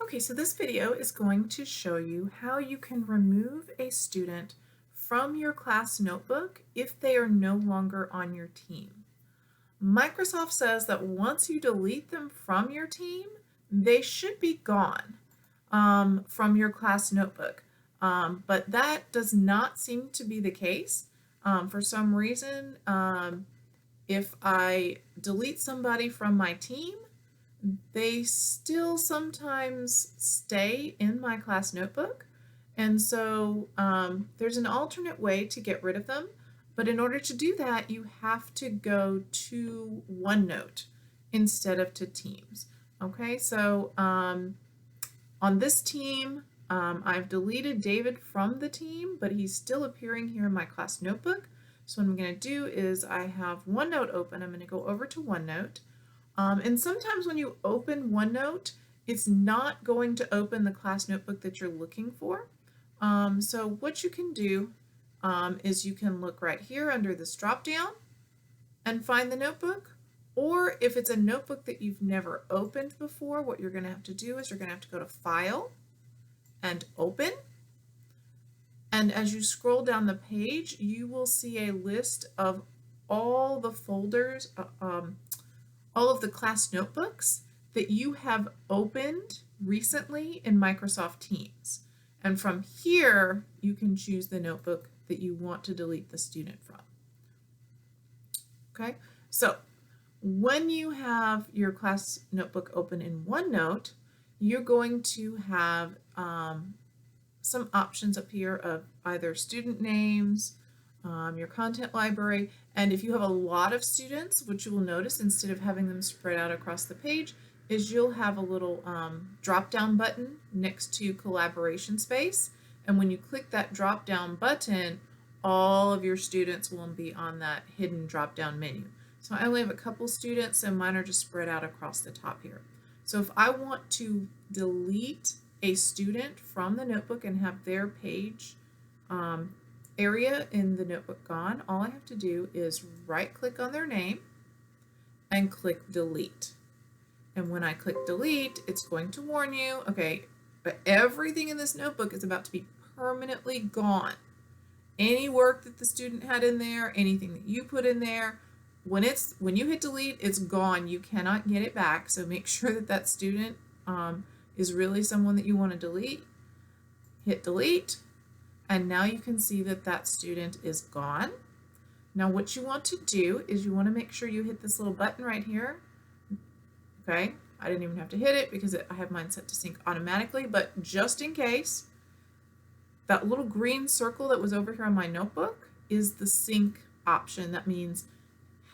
Okay, so this video is going to show you how you can remove a student from your class notebook if they are no longer on your team. Microsoft says that once you delete them from your team, they should be gone from your class notebook. But that does not seem to be the case. For some reason, if I delete somebody from my team, they still sometimes stay in my class notebook. And so there's an alternate way to get rid of them. But in order to do that, you have to go to OneNote instead of to Teams. Okay, so on this team, I've deleted David from the team, but he's still appearing here in my class notebook. So what I'm going to do is I have OneNote open. I'm going to go over to OneNote. And sometimes when you open OneNote, it's not going to open the class notebook that you're looking for. So what you can do is you can look right here under this drop down and find the notebook. Or if it's a notebook that you've never opened before, what you're going to have to do is you're going to have to go to File and Open. And as you scroll down the page, you will see a list of all the folders, all of the class notebooks that you have opened recently in Microsoft Teams. And from here, you can choose the notebook that you want to delete the student from. Okay, so when you have your class notebook open in OneNote, you're going to have some options up here of either student names, your content library, and if you have a lot of students, what you will notice instead of having them spread out across the page is you'll have a little drop down button next to collaboration space, and when you click that drop down button, all of your students will be on that hidden drop down menu. So I only have a couple students and mine are just spread out across the top here. So if I want to delete a student from the notebook and have their page area in the notebook gone, all I have to do is right click on their name and click delete. And when I click delete, it's going to warn you, okay, but everything in this notebook is about to be permanently gone. Any work that the student had in there, anything that you put in there, when you hit delete, it's gone. You cannot get it back. So make sure that that student is really someone that you want to delete. Hit delete. And now you can see that that student is gone. Now what you want to do is you want to make sure you hit this little button right here. Okay, I didn't even have to hit it because I have mine set to sync automatically, but just in case, that little green circle that was over here on my notebook is the sync option. That means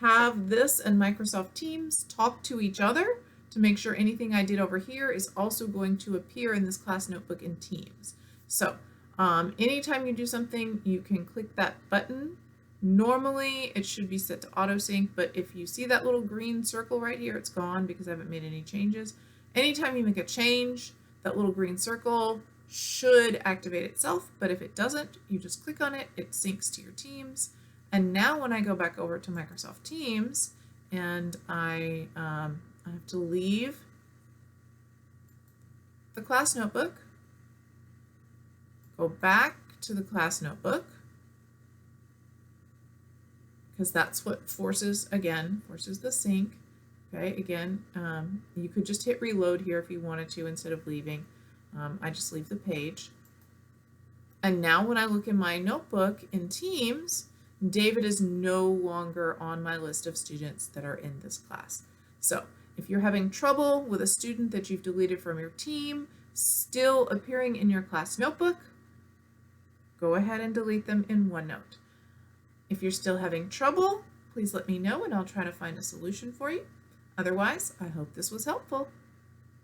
have this and Microsoft Teams talk to each other to make sure anything I did over here is also going to appear in this class notebook in Teams. So anytime you do something, you can click that button. Normally it should be set to auto sync, but if you see that little green circle right here, it's gone because I haven't made any changes. Anytime you make a change, that little green circle should activate itself, but if it doesn't, you just click on it, it syncs to your Teams. And now when I go back over to Microsoft Teams and I have to leave the class notebook, go back to the class notebook, because that's what forces the sync. Okay, again, you could just hit reload here if you wanted to instead of leaving. I just leave the page. And now when I look in my notebook in Teams, David is no longer on my list of students that are in this class. So if you're having trouble with a student that you've deleted from your team still appearing in your class notebook, go ahead and delete them in OneNote. If you're still having trouble, please let me know and I'll try to find a solution for you. Otherwise, I hope this was helpful.